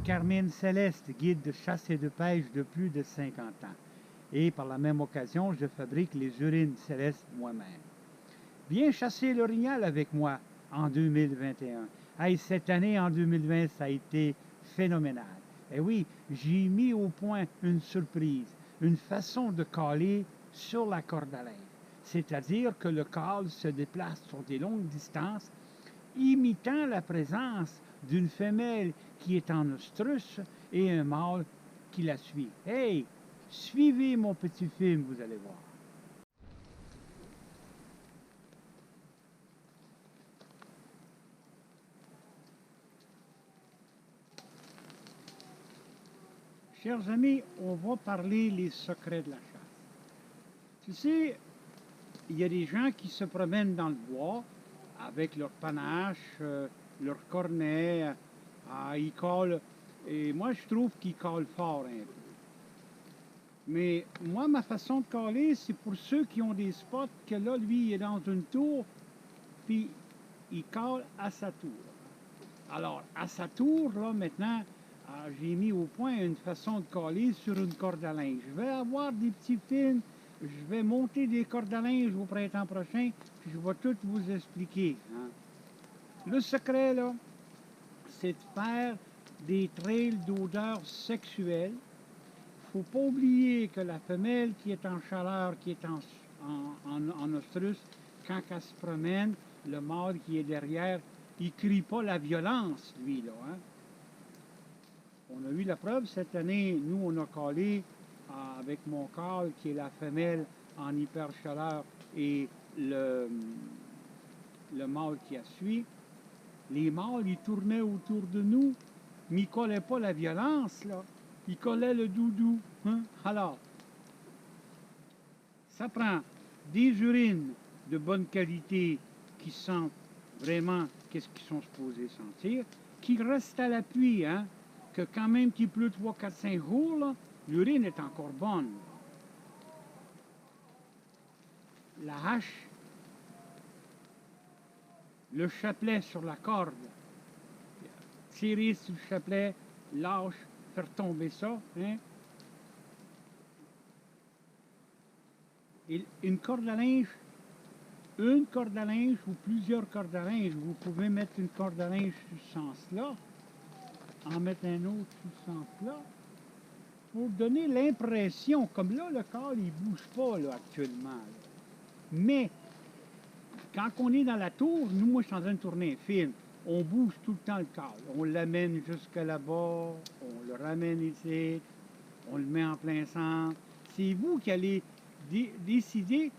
Carmine Céleste, guide de chasse et de pêche de plus de 50 ans. Et par la même occasion, je fabrique les urines célestes moi-même. Viens chasser l'orignal avec moi en 2021. Hey, cette année, en 2020, ça a été phénoménal. Et oui, j'ai mis au point une surprise, une façon de caler sur la corde à linge. C'est-à-dire que le câble se déplace sur des longues distances, imitant la présence d'une femelle qui est en ostrus et un mâle qui la suit. Hey, suivez mon petit film, vous allez voir. Chers amis, on va parler les secrets de la chasse. Tu sais, il y a des gens qui se promènent dans le bois avec leur panache, leur cornet, ils collent, et moi je trouve qu'ils collent fort un peu. Mais moi, ma façon de coller, c'est pour ceux qui ont des spots que là, lui, il est dans une tour, puis il colle à sa tour. Alors, à sa tour, là, maintenant, j'ai mis au point une façon de coller sur une corde à linge. Je vais avoir des petits films, je vais monter des cordes à linge au printemps prochain, puis je vais tout vous expliquer. Hein. Le secret, là, c'est de faire des trails d'odeur sexuelle. Il ne faut pas oublier que la femelle qui est en chaleur, qui est en ostrus, quand elle se promène, le mâle qui est derrière, il ne crie pas la violence, lui, là. Hein? On a eu la preuve cette année, nous, on a collé avec mon câble, qui est la femelle en hyper chaleur, et le mâle qui a suivi. Les mâles, ils tournaient autour de nous, mais ils ne collaient pas la violence, là. Ils collaient le doudou. Hein? Alors, ça prend des urines de bonne qualité qui sentent vraiment qu'est-ce qu'ils sont supposés sentir, qui restent à l'appui, hein? Que quand même qu'il pleut 3, 4, 5 jours, l'urine est encore bonne. La hache, le chapelet sur la corde, tirer sur le chapelet, lâche, faire tomber ça, hein? Et une corde à linge ou plusieurs cordes à linge, vous pouvez mettre une corde à linge sur ce sens-là, en mettre un autre sur ce sens-là, pour donner l'impression, comme là, le corps, il ne bouge pas là, actuellement. Là. Mais, quand on est dans la tour, nous, moi, je suis en train de tourner un film, on bouge tout le temps le corps. On l'amène jusqu'à là-bas, on le ramène ici, on le met en plein centre. C'est vous qui allez décider,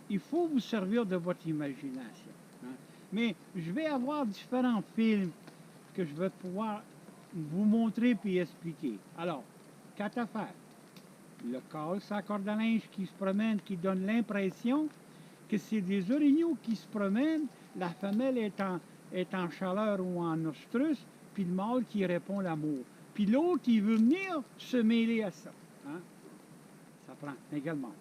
il faut vous servir de votre imagination. Hein. Mais je vais avoir différents films que je vais pouvoir vous montrer puis expliquer. Alors, quatre affaires. Le câble, c'est la corde à linge qui se promène, qui donne l'impression que c'est des orignaux qui se promènent, la femelle est en chaleur ou en ostrus, puis le mâle qui répond l'amour. Puis l'autre, il veut venir se mêler à ça. Hein? Ça prend également.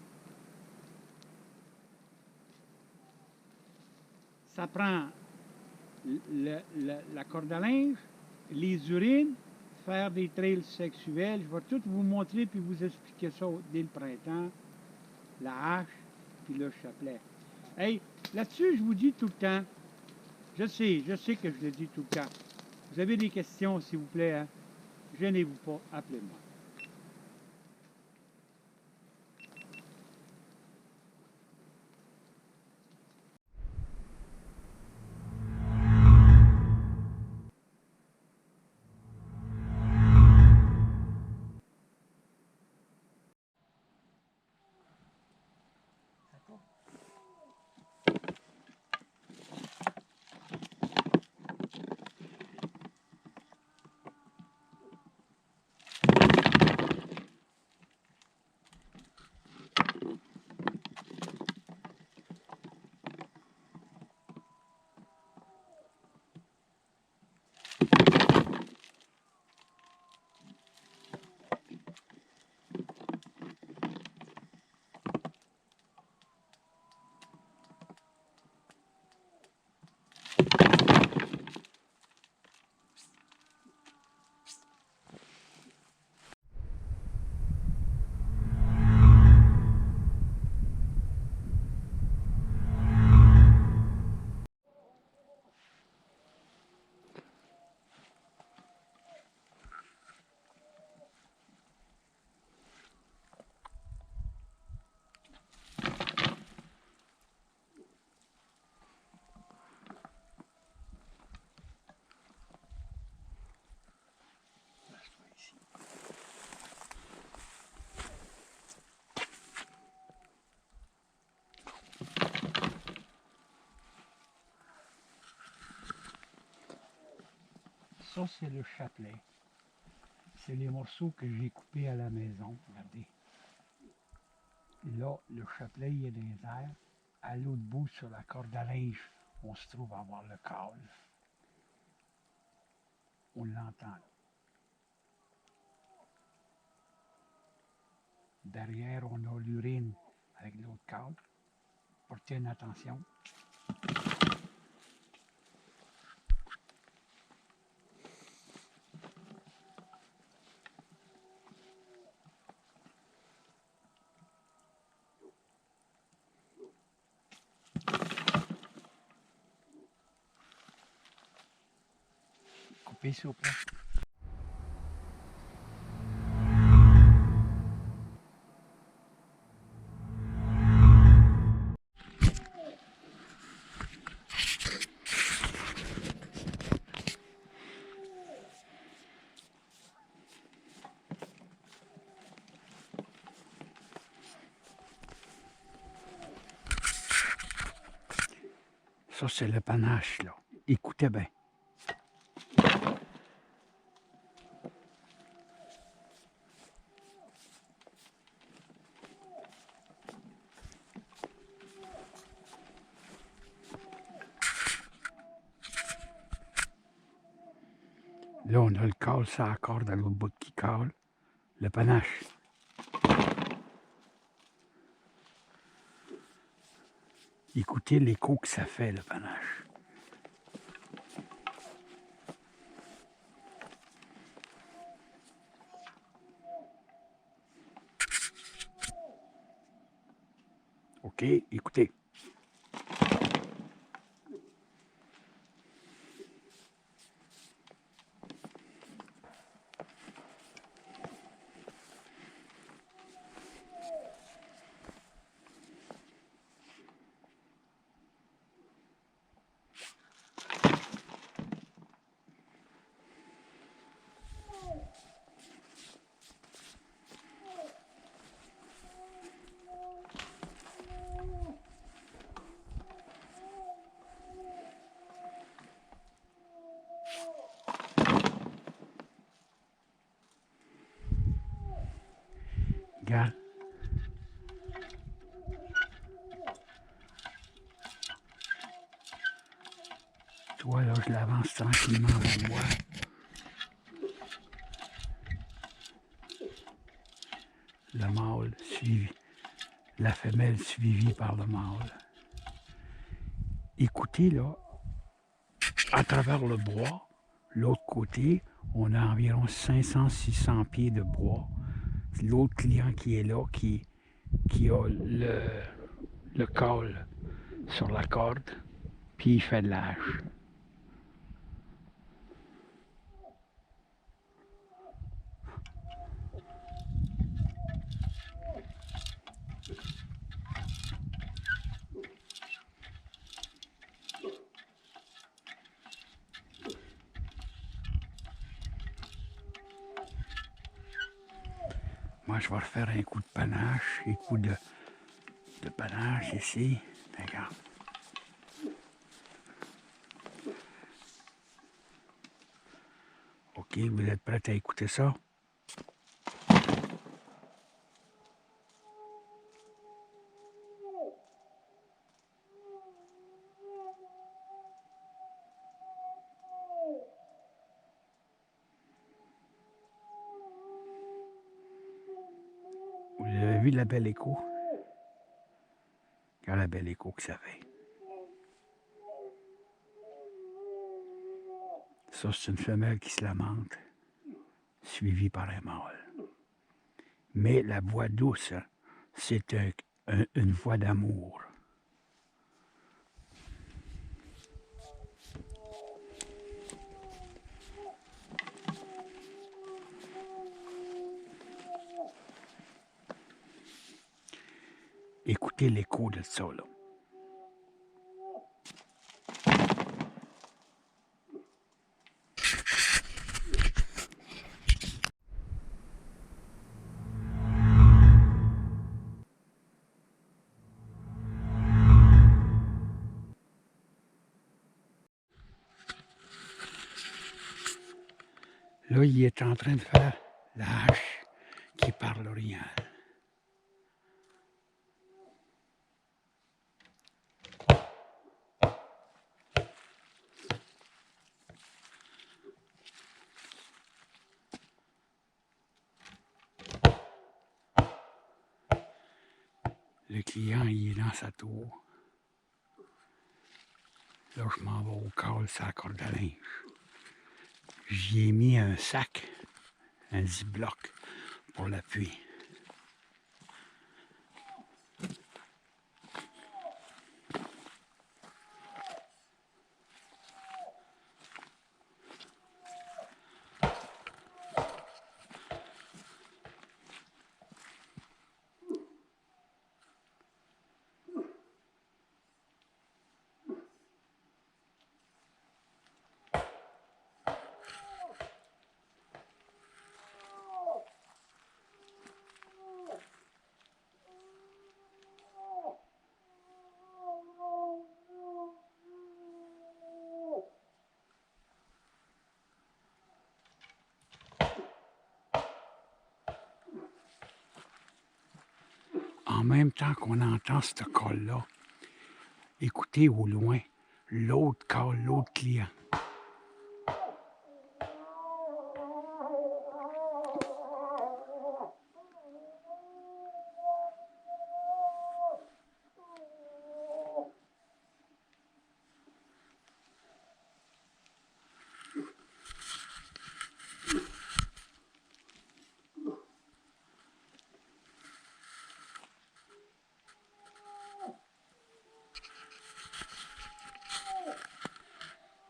Ça prend la corde à linge, les urines, faire des trails sexuels. Je vais tout vous montrer puis vous expliquer ça dès le printemps. La hache, puis le chapelet. Hey, là-dessus, je vous dis tout le temps, je sais que je le dis tout le temps. Vous avez des questions, s'il vous plaît, hein? Gênez-vous pas, appelez-moi. Ça, c'est le chapelet. C'est les morceaux que j'ai coupés à la maison. Regardez. Là, le chapelet, il est dans les airs. À l'autre bout, sur la corde à linge, on se trouve à avoir le câble. On l'entend là. Derrière, on a l'urine avec l'autre câble. Portez une attention. Coupez s'il vous plaît. Ça, c'est le panache, là. Écoutez bien. Là, on a le câble, ça accorde à l'autre bout qui câble. Le panache. Écoutez l'écho que ça fait, le panache. OK, écoutez. Regarde. Toi, là, je l'avance tranquillement vers moi. Le mâle suivi, la femelle suivie par le mâle. Écoutez, là, à travers le bois, l'autre côté, on a environ 500-600 pieds de bois. L'autre client qui est là, qui a le câble sur la corde, puis il fait de l'âge. Moi, je vais refaire un coup de panache, un coup de panache ici. Regarde. OK, vous êtes prêts à écouter ça? Vous avez vu la belle écho? Regarde la belle écho que ça fait. Ça, c'est une femelle qui se lamente, suivie par un mâle. Mais la voix douce, c'est une voix d'amour. Écoutez l'écho de ça, là. Là, il est en train de faire la hache qui part l'orignal. Le client, il est dans sa tour. Là, je m'en vais au col sur la corde à linge. J'y ai mis un sac, un ziploc pour l'appui. En même temps qu'on entend ce col-là, écoutez au loin l'autre call, l'autre client.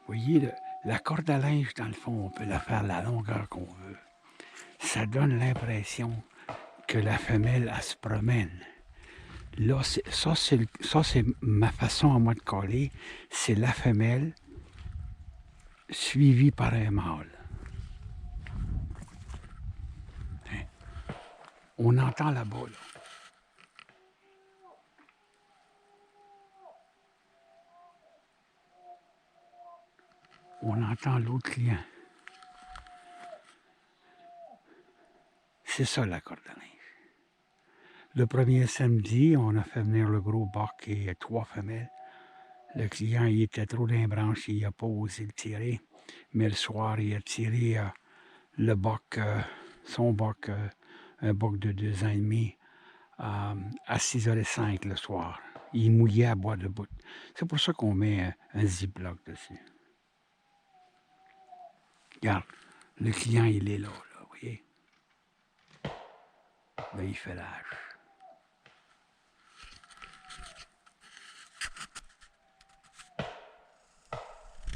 Vous voyez, la corde à linge, dans le fond, on peut la faire la longueur qu'on veut. Ça donne l'impression que la femelle, elle se promène. Là, ça, c'est ma façon à moi de coller. C'est la femelle suivie par un mâle. On entend là-bas, là. On entend l'autre client. C'est ça la corde à linge. Le premier samedi, on a fait venir le gros boc et 3 femelles. Le client, il était trop dans les branches, il n'a pas osé le tirer. Mais le soir, il a tiré le boc, son boc, un boc de 2 ans et demi, à 6h05 le soir. Il mouillait à bois de bout. C'est pour ça qu'on met un ziploc dessus. Regarde, le client, il est là, vous voyez? Là, il fait l'âge.